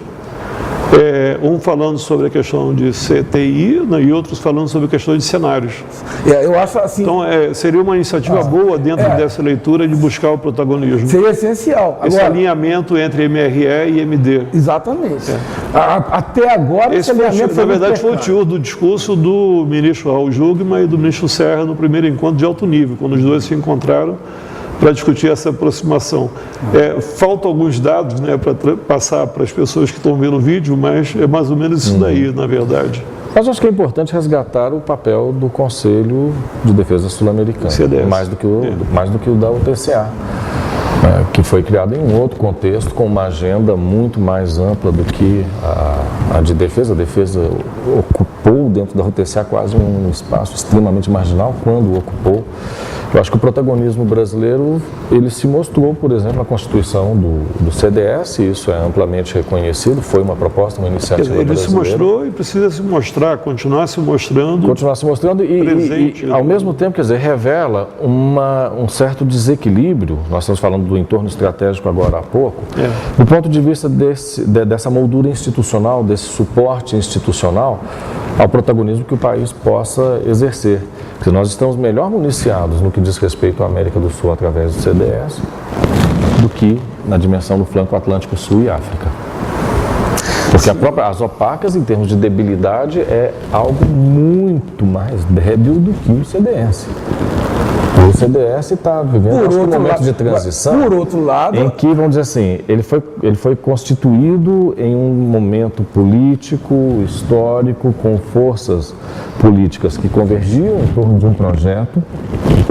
A: Um falando sobre a questão de CTI, né, e outros falando sobre a questão de cenários.
C: Eu acho assim.
A: Então, seria uma iniciativa boa dentro dessa leitura de buscar o protagonismo.
C: Seria essencial.
A: Esse alinhamento entre MRE e MD.
C: Exatamente. Até agora, esse alinhamento
A: na verdade, foi o teor do discurso do ministro Raul Jungmann e do ministro Serra no primeiro encontro de alto nível, quando os dois se encontraram para discutir essa aproximação. Faltam alguns dados, né, para passar para as pessoas que estão vendo o vídeo, mas é mais ou menos isso daí, na verdade.
B: Mas acho que é importante resgatar o papel do Conselho de Defesa Sul-Americano, mais do que o da OTCA, que foi criado em um outro contexto, com uma agenda muito mais ampla do que a de defesa. A defesa ocupou dentro da OTCA quase um espaço extremamente marginal quando ocupou. Eu acho que o protagonismo brasileiro, ele se mostrou, por exemplo, na constituição do CDS, isso é amplamente reconhecido, foi uma proposta, uma iniciativa brasileira.
A: Ele se mostrou e precisa se mostrar, continuar se mostrando
B: e ao mesmo tempo, quer dizer, revela um certo desequilíbrio, nós estamos falando do entorno estratégico agora há pouco, do ponto de vista dessa moldura institucional, desse suporte institucional ao protagonismo que o país possa exercer. Porque nós estamos melhor municiados no que diz respeito à América do Sul através do CDS do que na dimensão do flanco Atlântico Sul e África. Porque as OPACAS, em termos de debilidade, é algo muito mais débil do que o CDS. O CDS está vivendo um momento de transição,
C: por outro lado,
B: em que, vamos dizer assim, ele foi constituído em um momento político, histórico, com forças políticas que convergiam em torno de um projeto.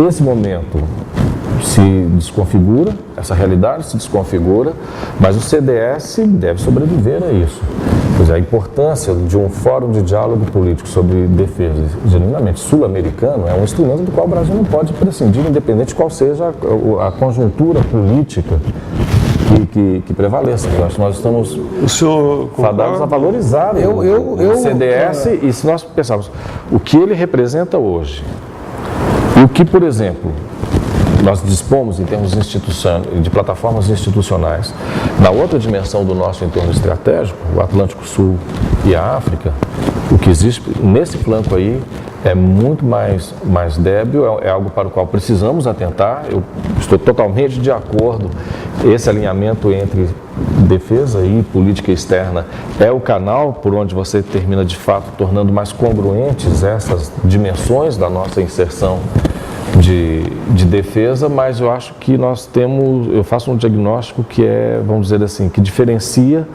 B: Esse momento se desconfigura, essa realidade se desconfigura, mas o CDS deve sobreviver a isso. Pois é, a importância de um fórum de diálogo político sobre defesa genuinamente sul-americano é um instrumento do qual o Brasil não pode prescindir, independente de qual seja a conjuntura política que prevaleça. Nós estamos fadados a valorizar o CDS e se nós pensarmos o que ele representa hoje e o que, por exemplo, nós dispomos em termos de plataformas institucionais na outra dimensão do nosso entorno estratégico, o Atlântico Sul e a África, o que existe nesse flanco aí é muito mais débil, é algo para o qual precisamos atentar. Eu estou totalmente de acordo. Esse alinhamento entre defesa e política externa é o canal por onde você termina, de fato, tornando mais congruentes essas dimensões da nossa inserção de defesa, mas eu acho que eu faço um diagnóstico que vamos dizer assim, que diferencia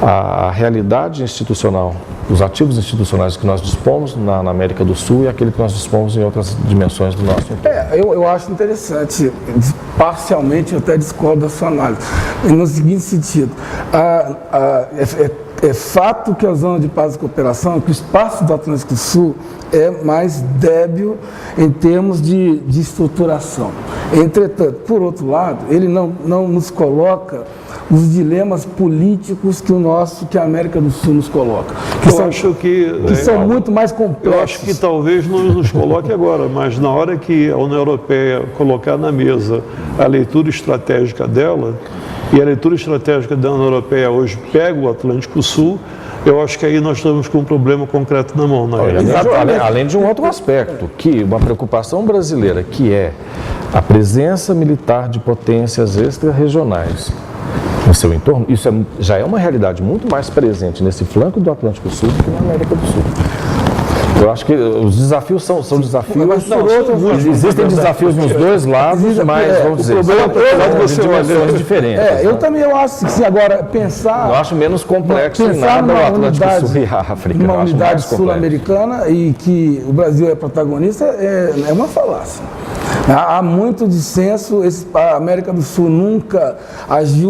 B: a realidade institucional, os ativos institucionais que nós dispomos na América do Sul e aquele que nós dispomos em outras dimensões do nosso entorno.
C: Eu acho interessante, parcialmente eu até discordo da sua análise, no seguinte sentido, é fato que a zona de paz e cooperação, que o espaço do Atlântico Sul é mais débil em termos de estruturação. Entretanto, por outro lado, ele não nos coloca os dilemas políticos que a América do Sul nos coloca. Que são muito mais complexos.
A: Eu acho que talvez não nos coloque agora, mas na hora que a União Europeia colocar na mesa a leitura estratégica dela, e a leitura estratégica da União Europeia hoje pega o Atlântico Sul, eu acho que aí nós estamos com um problema concreto na mão.
B: Além de um outro aspecto, que uma preocupação brasileira, que é a presença militar de potências extra-regionais no seu entorno, isso já é uma realidade muito mais presente nesse flanco do Atlântico Sul do que na América do Sul. Eu acho que os desafios são desafios. Existem desafios nos dois lados, mas vamos dizer, são dimensões diferentes.
C: Eu também acho que se agora pensar.
B: Eu acho menos complexo em nada o Atlântico Sul e a África.
C: Uma unidade sul-americana e que o Brasil é protagonista é uma falácia. Há muito dissenso, a América do Sul nunca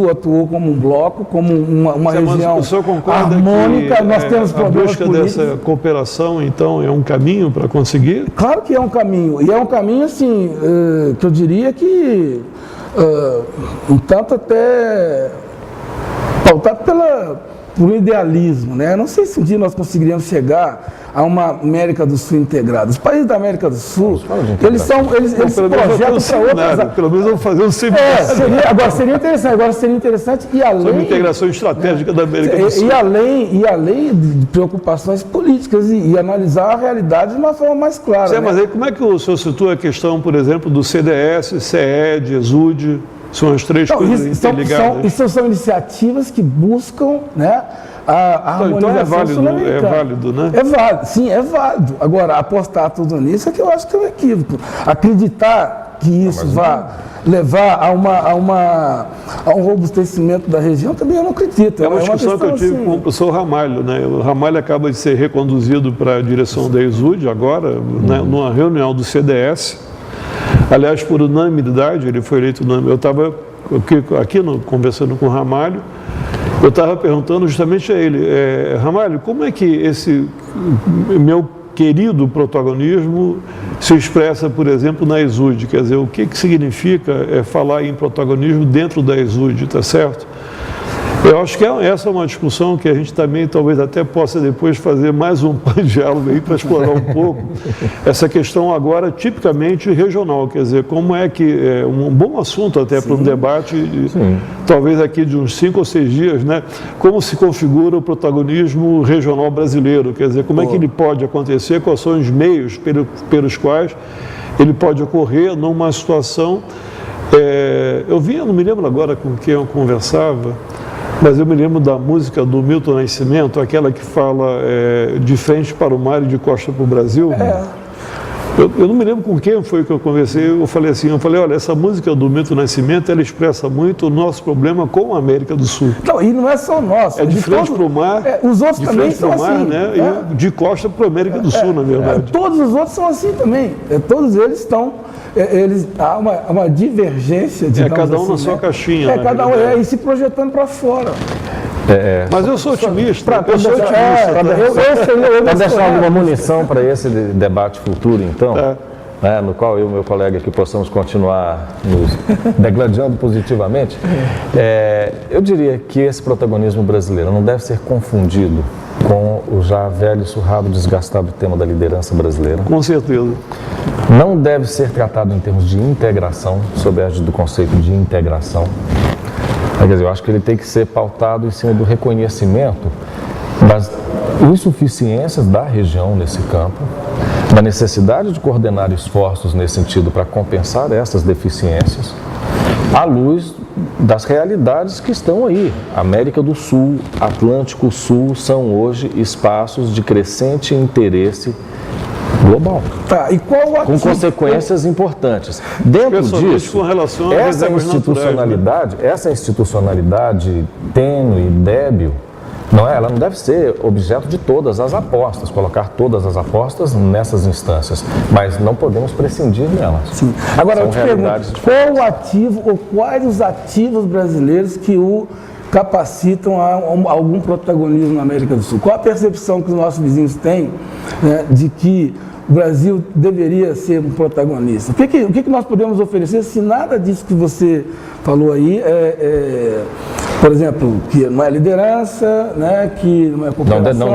C: atuou como um bloco, como uma região harmônica, nós temos problemas políticos.
A: A busca dessa cooperação, então, é um caminho para conseguir?
C: Claro que é um caminho, e é um caminho, assim, que eu diria que um tanto até pautado por um idealismo, né? Não sei se um dia nós conseguiríamos chegar a uma América do Sul integrada. Os países da América do Sul, eles projetam para outras...
A: Pelo menos vão fazer um seminário.
C: Agora seria interessante e além...
A: Sobre integração estratégica da América do Sul.
C: E além de preocupações políticas e analisar a realidade de uma forma mais clara.
A: Né? Mas aí como é que o senhor situa a questão, por exemplo, do CDS, CED, ESUD? São as três coisas interligadas.
C: Isso são iniciativas que buscam, né, a harmonização sul-americana.
A: É válido, né?
C: É válido, sim, é válido. Agora, apostar tudo nisso é que eu acho que é um equívoco. Acreditar que isso vá levar a um robustecimento da região também eu não acredito.
A: É uma discussão que eu tive com o professor Ramalho, né? O Ramalho acaba de ser reconduzido para a direção da ESUD agora, né, numa reunião do CDS. Aliás, por unanimidade, ele foi eleito unânime. Eu estava aqui conversando com o Ramalho, eu estava perguntando justamente a ele, Ramalho, como é que esse meu querido protagonismo se expressa, por exemplo, na ESUD? Quer dizer, o que significa falar em protagonismo dentro da ESUD, tá certo? Eu acho que essa é uma discussão que a gente também talvez até possa depois fazer mais um diálogo aí para explorar um pouco essa questão agora tipicamente regional, quer dizer, como é que é um bom assunto até para um debate, talvez aqui de uns 5 ou 6 dias, né? Como se configura o protagonismo regional brasileiro, quer dizer, como é que ele pode acontecer, quais são os meios pelos quais ele pode ocorrer numa situação... eu não me lembro agora com quem eu conversava, mas eu me lembro da música do Milton Nascimento, aquela que fala de frente para o mar e de costa para o Brasil. Eu não me lembro com quem foi que eu conversei, eu falei, olha, essa música do Milton Nascimento, ela expressa muito o nosso problema com a América do Sul.
C: Não, e não é só o nosso.
A: É de frente para o mar,
C: os outros também são assim.
A: Né? E de costa para a América do Sul, na verdade.
C: Todos os outros são assim também. Todos eles estão... há uma divergência, digamos
A: cada um
C: assim,
A: na sua caixinha.
C: Cada um e se projetando para fora.
A: Mas eu sou otimista.
B: Para deixar alguma munição para esse debate futuro, então, no qual eu e meu colega aqui possamos continuar nos degladiando positivamente, eu diria que esse protagonismo brasileiro não deve ser confundido com o já velho, surrado, desgastado tema da liderança brasileira.
A: Com certeza.
B: Não deve ser tratado em termos de integração, sob a égide do conceito de integração. Quer dizer, eu acho que ele tem que ser pautado em cima do reconhecimento das insuficiências da região nesse campo, da necessidade de coordenar esforços nesse sentido para compensar essas deficiências, à luz das realidades que estão aí. América do Sul, Atlântico Sul são hoje espaços de crescente interesse global.
C: Tá, e qual o
B: Com
C: ativo?
B: consequências importantes. Dentro disso,
A: com relação a
B: essa
A: reservas
B: institucionalidade, essa institucionalidade tênue, débil, ela não deve ser objeto de todas as apostas, colocar todas as apostas nessas instâncias, mas não podemos prescindir delas.
C: Sim. Agora, eu te pergunto,
B: realidades
C: qual o ativo ou quais os ativos brasileiros que o capacitam a algum protagonismo na América do Sul? Qual a percepção que os nossos vizinhos têm, né, de que o Brasil deveria ser um protagonista? O que nós podemos oferecer se nada disso que você falou aí por exemplo, que não é liderança, né, que não é cooperação...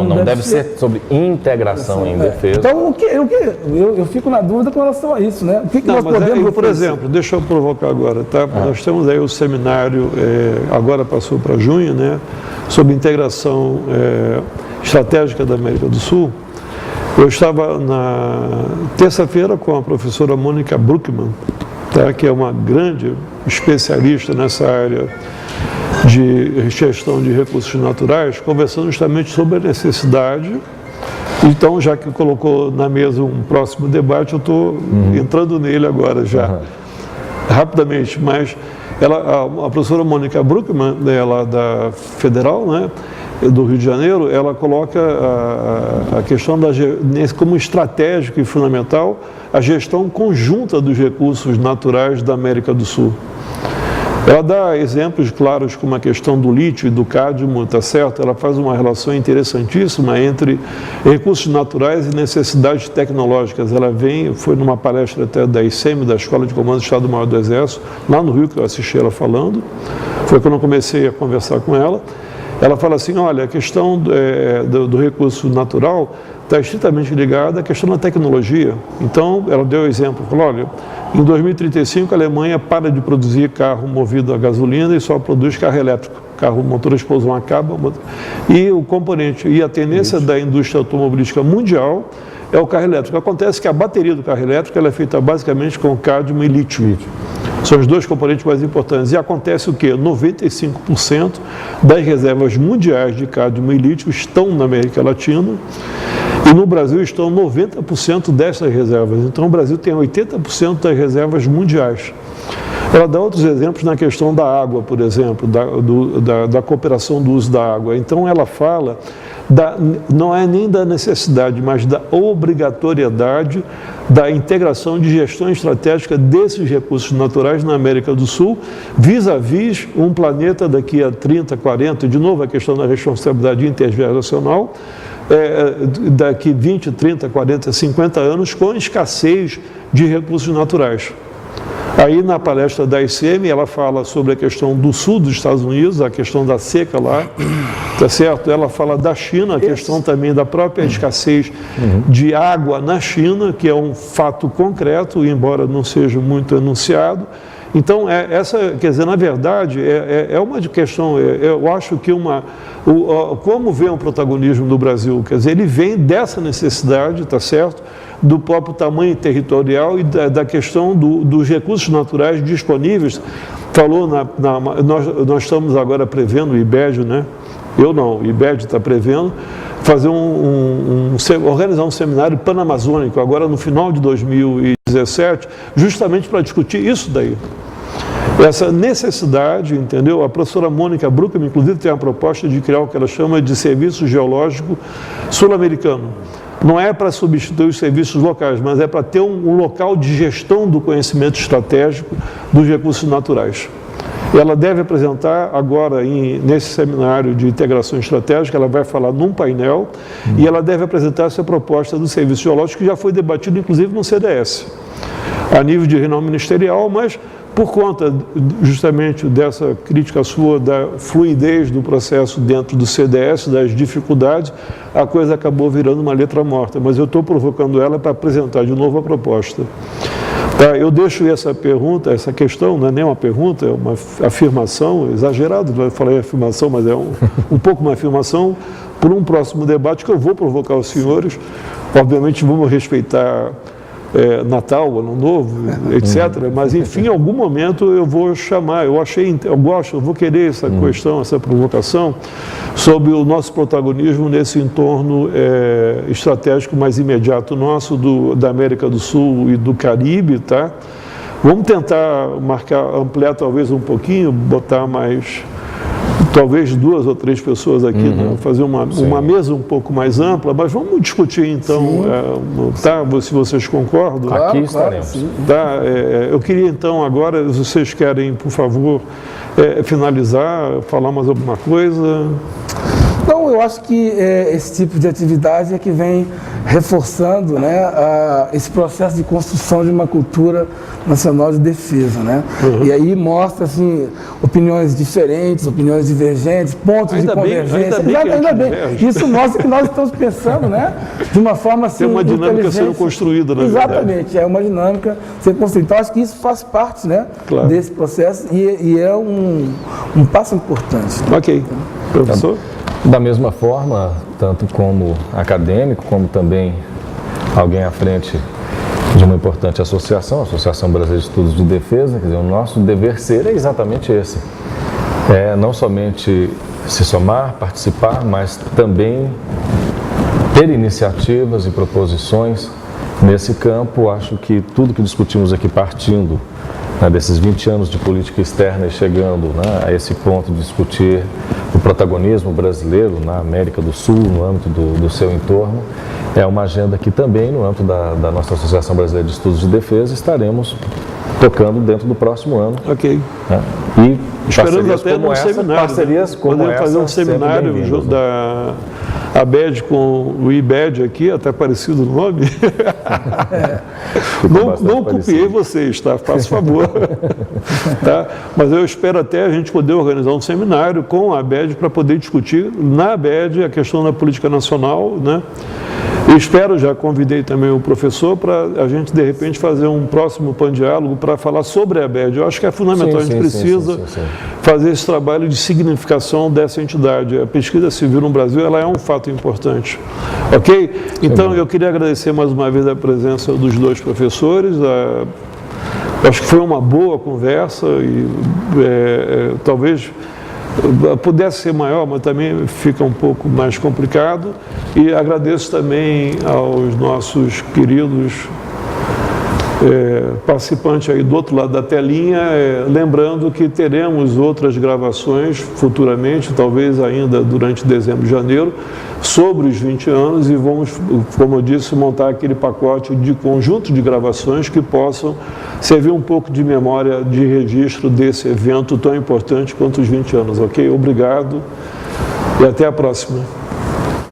B: Não deve ser sobre integração em defesa.
C: Então, eu fico na dúvida com relação a isso, né? O que nós podemos oferecer?
A: Por exemplo, deixa eu provocar agora, tá? Nós temos aí o seminário, agora passou para junho, né, sobre integração estratégica da América do Sul. Eu estava na terça-feira com a professora Mônica Bruckmann, tá, que é uma grande especialista nessa área de gestão de recursos naturais, conversando justamente sobre a necessidade. Então, já que colocou na mesa um próximo debate, eu estou entrando nele agora já, rapidamente, mas a professora Mônica Bruckmann, ela da Federal, né, do Rio de Janeiro, ela coloca a questão como estratégico e fundamental a gestão conjunta dos recursos naturais da América do Sul. Ela dá exemplos claros como a questão do lítio e do cádmio, tá certo? Ela faz uma relação interessantíssima entre recursos naturais e necessidades tecnológicas. Ela foi numa palestra até da ICEM, da Escola de Comando do Estado-Maior do Exército, lá no Rio, que eu assisti ela falando. Foi quando eu comecei a conversar com ela. Ela fala assim, olha, a questão do recurso natural está estritamente ligada à questão da tecnologia. Então, ela deu o exemplo, falou, olha, em 2035 a Alemanha para de produzir carro movido a gasolina e só produz carro elétrico. Carro, motor a explosão acaba. E o componente, e a tendência da indústria automobilística mundial é o carro elétrico. Acontece que a bateria do carro elétrico ela é feita basicamente com cádmio e lítio. São os dois componentes mais importantes. E acontece o quê? 95% das reservas mundiais de cádmio e lítio estão na América Latina e no Brasil estão 90% dessas reservas. Então o Brasil tem 80% das reservas mundiais. Ela dá outros exemplos na questão da água, por exemplo, da cooperação do uso da água. Então ela fala, não é nem da necessidade, mas da obrigatoriedade da integração de gestão estratégica desses recursos naturais na América do Sul, vis-à-vis um planeta daqui a 30, 40, de novo a questão da responsabilidade intergeracional, daqui 20, 30, 40, 50 anos, com escassez de recursos naturais. Aí na palestra da ICM ela fala sobre a questão do sul dos Estados Unidos, a questão da seca lá, tá certo? Ela fala da China, a questão também da própria escassez de água na China, que é um fato concreto, embora não seja muito anunciado. Então, quer dizer, na verdade, é uma questão, eu acho que como vem o protagonismo do Brasil, quer dizer, ele vem dessa necessidade, tá certo? Do próprio tamanho territorial e da questão dos recursos naturais disponíveis. Falou, nós estamos agora prevendo, o IBED, né? Eu não, o IBED está prevendo fazer organizar um seminário panamazônico, agora no final de 2017, justamente para discutir isso daí. Essa necessidade, entendeu? A professora Mônica Bruckmann, inclusive, tem a proposta de criar o que ela chama de Serviço Geológico Sul-Americano. Não é para substituir os serviços locais, mas é para ter um local de gestão do conhecimento estratégico dos recursos naturais. Ela deve apresentar agora, nesse seminário de integração estratégica, ela vai falar num painel e ela deve apresentar essa proposta do Serviço Geológico, que já foi debatido, inclusive, no CDS, a nível de reunião ministerial, mas por conta justamente dessa crítica sua da fluidez do processo dentro do CDS, das dificuldades, a coisa acabou virando uma letra morta. Mas eu estou provocando ela para apresentar de novo a proposta. Tá, eu deixo essa pergunta, essa questão, não é nem uma pergunta, é uma afirmação, exagerado, eu falei afirmação, mas é um pouco uma afirmação, por um próximo debate que eu vou provocar os senhores. Obviamente vamos respeitar Natal, Ano Novo, etc. Mas, enfim, em algum momento eu vou chamar, eu vou querer essa questão, essa provocação sobre o nosso protagonismo nesse entorno estratégico mais imediato nosso, da América do Sul e do Caribe, tá? Vamos tentar ampliar talvez um pouquinho, botar mais... talvez 2 ou 3 pessoas aqui, né? Fazer uma mesa um pouco mais ampla, mas vamos discutir então, tá? Se vocês concordam.
B: Aqui estaremos.
A: Tá? Eu queria então agora, se vocês querem, por favor, finalizar, falar mais alguma coisa.
C: Então, eu acho que esse tipo de atividade é que vem reforçando, né, esse processo de construção de uma cultura nacional de defesa, né? E aí mostra, assim, opiniões diferentes, opiniões divergentes, pontos de convergência. Ainda bem. Isso mostra que nós estamos pensando, né, de uma forma assim,
A: tem uma dinâmica sendo construída, na
C: Exatamente, é uma dinâmica sendo construída. Então, acho que isso faz parte, né, desse processo e é um passo importante.
A: Ok. Professor?
B: Da mesma forma, tanto como acadêmico, como também alguém à frente de uma importante associação, a Associação Brasileira de Estudos de Defesa, quer dizer, o nosso dever ser é exatamente esse. Não somente se somar, participar, mas também ter iniciativas e proposições nesse campo. Acho que tudo que discutimos aqui partindo desses 20 anos de política externa e chegando a esse ponto de discutir o protagonismo brasileiro na América do Sul, no âmbito do seu entorno, é uma agenda que também, no âmbito da nossa Associação Brasileira de Estudos de Defesa, estaremos tocando dentro do próximo ano.
A: Ok.
B: E
A: esperamos até
B: como
A: um seminário.
B: Parcerias como
A: podemos
B: essa,
A: fazer um seminário da ABED com o IBED aqui, até parecido o nome. Não copiei vocês, tá? Faço favor. Tá? Mas eu espero até a gente poder organizar um seminário com a ABED para poder discutir na ABED a questão da política nacional, né? Eu espero, já convidei também o professor para a gente, de repente, fazer um próximo pan-diálogo para falar sobre a ABED. Eu acho que é fundamental, a gente precisa fazer esse trabalho de significação dessa entidade. A pesquisa civil no Brasil, ela é um fato importante. Ok? Então, eu queria agradecer mais uma vez a presença dos 2 professores. Acho que foi uma boa conversa e talvez pudesse ser maior, mas também fica um pouco mais complicado. E agradeço também aos nossos queridos participantes aí do outro lado da telinha, lembrando que teremos outras gravações futuramente, talvez ainda durante dezembro e janeiro, sobre os 20 anos, e vamos, como eu disse, montar aquele pacote de conjunto de gravações que possam servir um pouco de memória, de registro desse evento tão importante quanto os 20 anos, ok? Obrigado e até a próxima.